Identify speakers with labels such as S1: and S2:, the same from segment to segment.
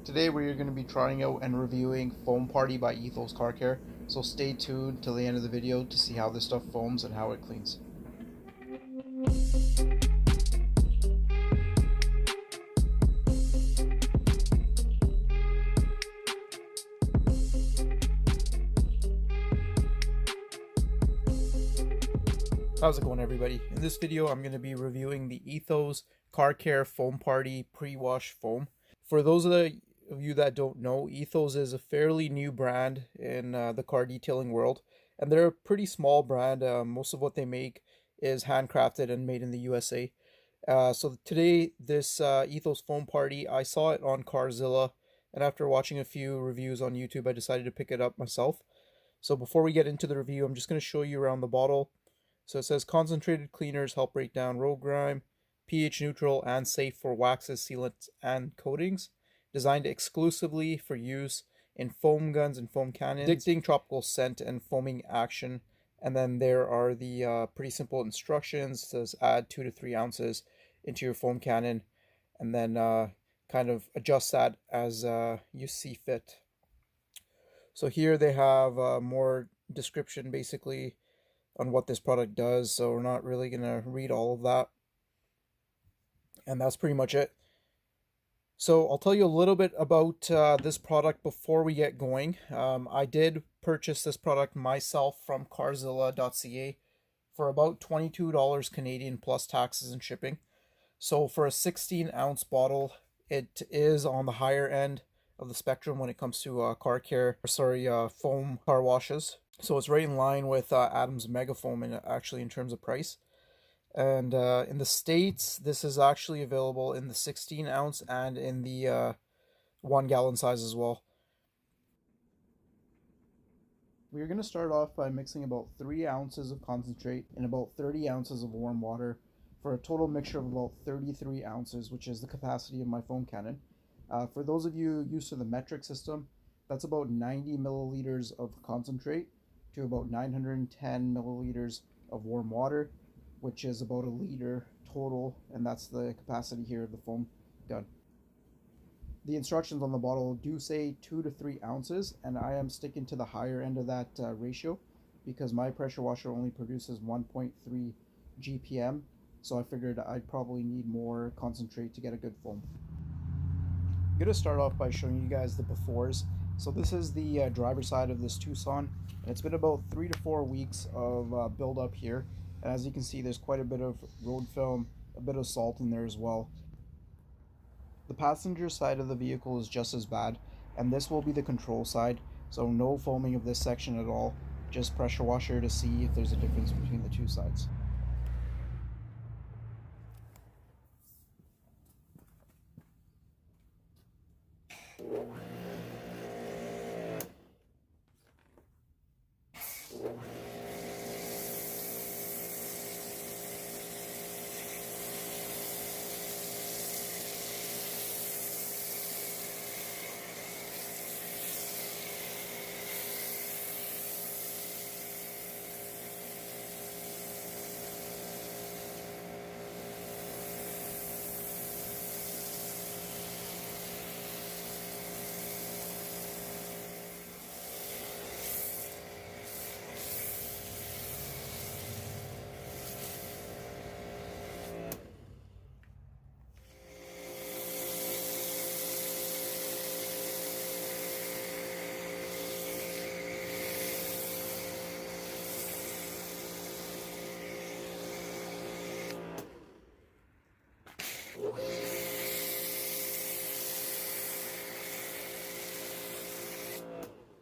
S1: Today we're going to be trying out and reviewing Foam Party by Ethos Car Care, so stay tuned till the end of the video to see how this stuff foams and how it cleans. How's it going, everybody? In this video I'm going to be reviewing the Ethos Car Care Foam Party Pre-Wash Foam. For those of you that don't know, Ethos is a fairly new brand in the car detailing world, and they're a pretty small brand. Most of what they make is handcrafted and made in the USA. So today, this Ethos Foam Party, I saw it on Carzilla, and after watching a few reviews on YouTube, I decided to pick it up myself. So before we get into the review, I'm just going to show you around the bottle. So it says concentrated cleaners help break down road grime, pH neutral and safe for waxes, sealants, and coatings. Designed exclusively for use in foam guns and foam cannons. Addicting tropical scent and foaming action. And then there are the pretty simple instructions. It says add 2 to 3 ounces into your foam cannon, and then kind of adjust that as you see fit. So here they have more description basically on what this product does, so we're not really going to read all of that. And that's pretty much it. So I'll tell you a little bit about this product before we get going. I did purchase this product myself from carzilla.ca for about $22 Canadian plus taxes and shipping. So for a 16-ounce bottle, it is on the higher end of the spectrum when it comes to foam car washes. So it's right in line with Adams Mega Foam in terms of price. And in the States, this is actually available in the 16-ounce and in the 1-gallon size as well. We're going to start off by mixing about 3 ounces of concentrate in about 30 ounces of warm water for a total mixture of about 33 ounces, which is the capacity of my foam cannon. For those of you used to the metric system, that's about 90 milliliters of concentrate to about 910 milliliters of warm water, which is about a liter total, and that's the capacity here of the foam gun. The instructions on the bottle do say 2 to 3 ounces, and I am sticking to the higher end of that ratio because my pressure washer only produces 1.3 GPM, so I figured I'd probably need more concentrate to get a good foam. I'm going to start off by showing you guys the befores. So this is the driver's side of this Tucson, and it's been about 3 to 4 weeks of build up here. And as you can see, there's quite a bit of road film, a bit of salt in there as well. The passenger side of the vehicle is just as bad, and this will be the control side, so no foaming of this section at all, just pressure washer to see if there's a difference between the two sides.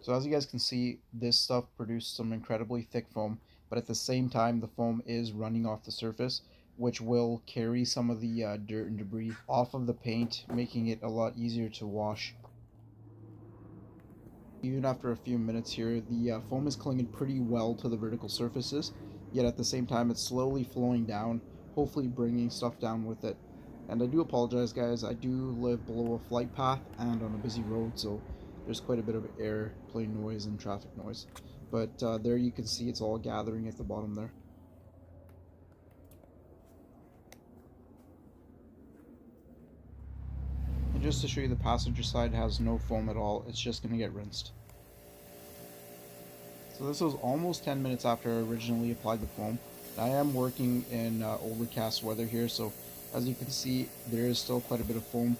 S1: So as you guys can see, this stuff produced some incredibly thick foam, but at the same time the foam is running off the surface, which will carry some of the dirt and debris off of the paint, making it a lot easier to wash. Even after a few minutes here, the foam is clinging pretty well to the vertical surfaces, yet at the same time it's slowly flowing down, hopefully bringing stuff down with it. And I do apologize, guys, I do live below a flight path and on a busy road, so there's quite a bit of airplane noise and traffic noise. But there you can see it's all gathering at the bottom there. And just to show you, the passenger side has no foam at all. It's just going to get rinsed. So this was almost 10 minutes after I originally applied the foam. I am working in overcast weather here, so as you can see, there is still quite a bit of foam.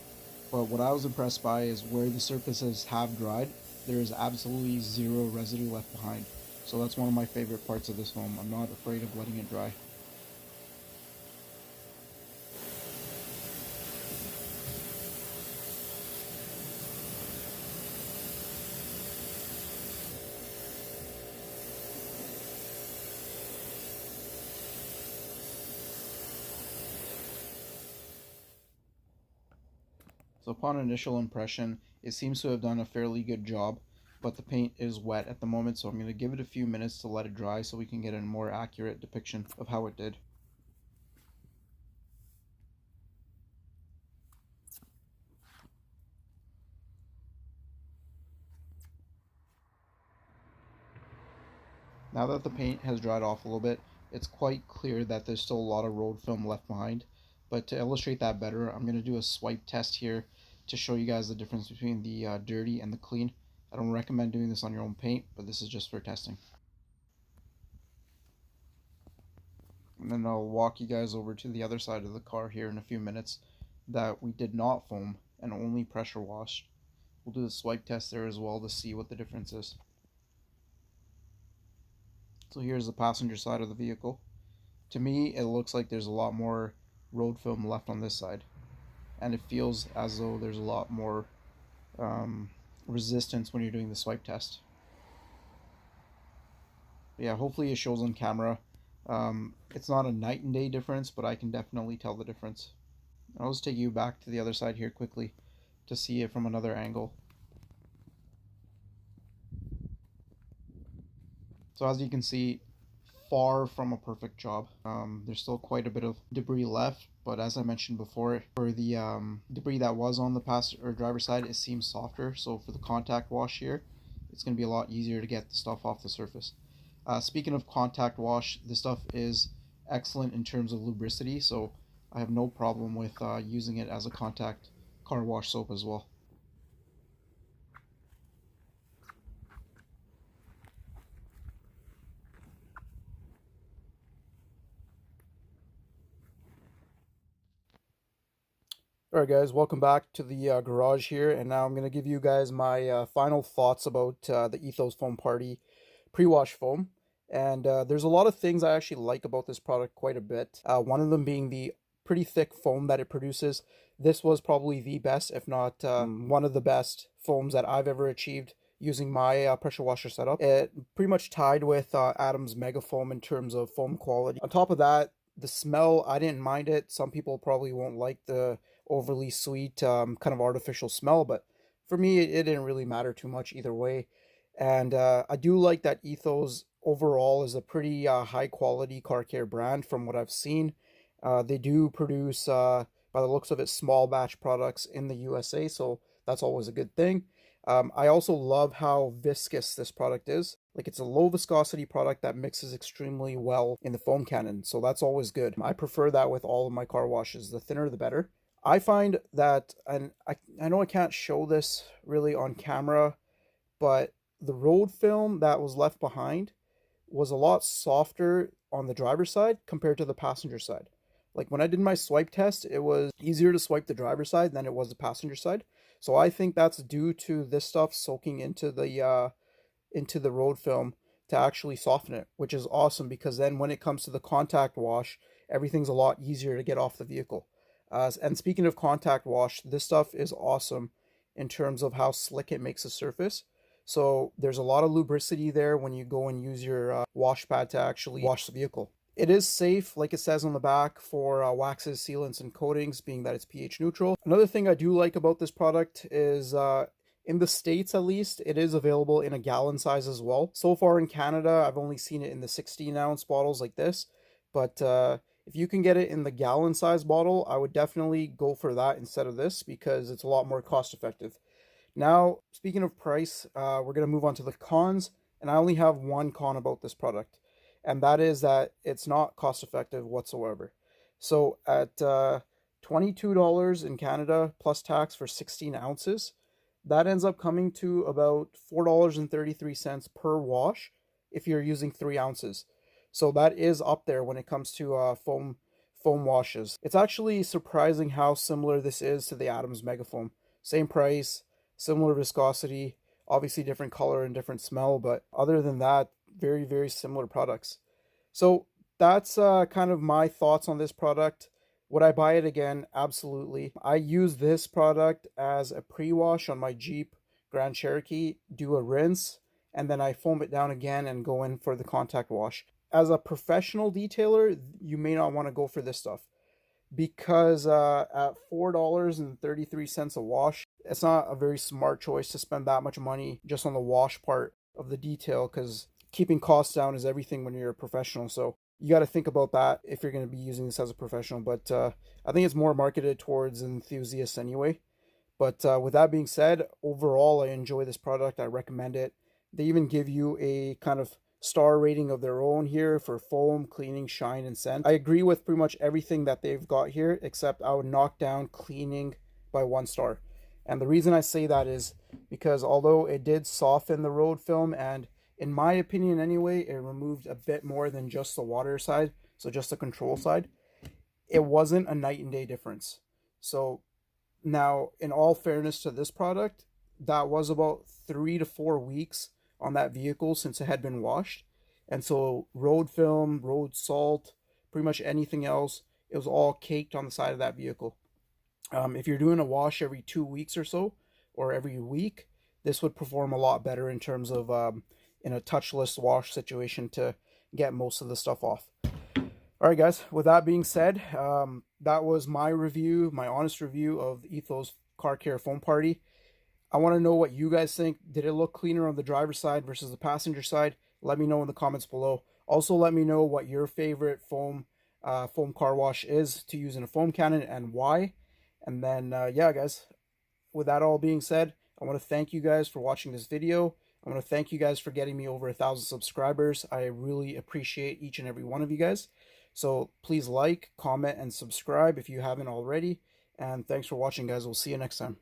S1: But what I was impressed by is where the surfaces have dried, there is absolutely zero residue left behind. So that's one of my favorite parts of this foam. I'm not afraid of letting it dry. So upon initial impression, it seems to have done a fairly good job, but the paint is wet at the moment, so I'm going to give it a few minutes to let it dry so we can get a more accurate depiction of how it did. Now that the paint has dried off a little bit, it's quite clear that there's still a lot of road film left behind. But to illustrate that better, I'm going to do a swipe test here to show you guys the difference between the dirty and the clean. I don't recommend doing this on your own paint, but this is just for testing. And then I'll walk you guys over to the other side of the car here in a few minutes that we did not foam and only pressure washed. We'll do the swipe test there as well to see what the difference is. So here's the passenger side of the vehicle. To me, it looks like there's a lot more road film left on this side, and it feels as though there's a lot more resistance when you're doing the swipe test. Yeah, hopefully it shows on camera. It's not a night and day difference, but I can definitely tell the difference. I'll just take you back to the other side here quickly to see it from another angle. So as you can see, far from a perfect job. There's still quite a bit of debris left, but as I mentioned before, for the debris that was on the passenger or driver's side, it seems softer. So for the contact wash here, it's going to be a lot easier to get the stuff off the surface. Speaking of contact wash, this stuff is excellent in terms of lubricity, so I have no problem with using it as a contact car wash soap as well. Alright guys, welcome back to the garage here, and now I'm going to give you guys my final thoughts about the Ethos Foam Party pre-wash foam. And there's a lot of things I actually like about this product quite a bit. One of them being the pretty thick foam that it produces. This was probably the best, if not one of the best foams that I've ever achieved using my pressure washer setup. It pretty much tied with Adam's Mega Foam in terms of foam quality. On top of that, the smell, I didn't mind it. Some people probably won't like the overly sweet kind of artificial smell, but for me it didn't really matter too much either way. And I do like that Ethos overall is a pretty high quality car care brand from what I've seen. They do produce by the looks of it small batch products in the USA, so that's always a good thing. I also love how viscous this product is. Like, it's a low viscosity product that mixes extremely well in the foam cannon, so that's always good. I prefer that with all of my car washes. The thinner the better. I find that, and I know I can't show this really on camera, but the road film that was left behind was a lot softer on the driver's side compared to the passenger side. Like, when I did my swipe test, it was easier to swipe the driver's side than it was the passenger side. So I think that's due to this stuff soaking into the road film to actually soften it, which is awesome, because then when it comes to the contact wash, everything's a lot easier to get off the vehicle. And speaking of contact wash, this stuff is awesome in terms of how slick it makes the surface. So there's a lot of lubricity there when you go and use your wash pad to actually wash the vehicle. It is safe, like it says on the back, for waxes, sealants, and coatings, being that it's pH neutral. Another thing I do like about this product is, in the States at least, it is available in a gallon size as well. So far in Canada, I've only seen it in the 16-ounce bottles like this, but if you can get it in the gallon size bottle, I would definitely go for that instead of this, because it's a lot more cost effective. Now, speaking of price, we're going to move on to the cons, and I only have one con about this product, and that is that it's not cost effective whatsoever. So at $22 in Canada plus tax for 16 ounces. That ends up coming to about $4.33 per wash if you're using 3 ounces. So that is up there when it comes to foam washes. It's actually surprising how similar this is to the Adams Megafoam. Same price, similar viscosity, obviously different color and different smell, but other than that, very, very similar products. So that's kind of my thoughts on this product. Would I buy it again? Absolutely. I use this product as a pre-wash on my Jeep Grand Cherokee, do a rinse, and then I foam it down again and go in for the contact wash. As a professional detailer, you may not want to go for this stuff because at $4.33 a wash, it's not a very smart choice to spend that much money just on the wash part of the detail, because keeping costs down is everything when you're a professional. So you got to think about that if you're going to be using this as a professional. But I think it's more marketed towards enthusiasts anyway. But with that being said, overall, I enjoy this product. I recommend it. They even give you a kind of star rating of their own here for foam, cleaning, shine, and scent. I agree with pretty much everything that they've got here, except I would knock down cleaning by 1 star. And the reason I say that is because although it did soften the road film, and in my opinion anyway, it removed a bit more than just the water side, so just the control side, it wasn't a night and day difference. So now, in all fairness to this product, that was about 3 to 4 weeks on that vehicle since it had been washed. And so road film, road salt, pretty much anything else, it was all caked on the side of that vehicle. If you're doing a wash every 2 weeks or so, or every week, this would perform a lot better in terms of in a touchless wash situation to get most of the stuff off. All right, guys, with that being said, that was my review, my honest review of the Ethos Car Care Foam Party. I want to know what you guys think. Did it look cleaner on the driver's side versus the passenger side? Let me know in the comments below. Also, let me know what your favorite foam car wash is to use in a foam cannon and why. And then, yeah, guys, with that all being said, I want to thank you guys for watching this video. I want to thank you guys for getting me over 1,000 subscribers. I really appreciate each and every one of you guys. So please like, comment, and subscribe if you haven't already. And thanks for watching, guys. We'll see you next time.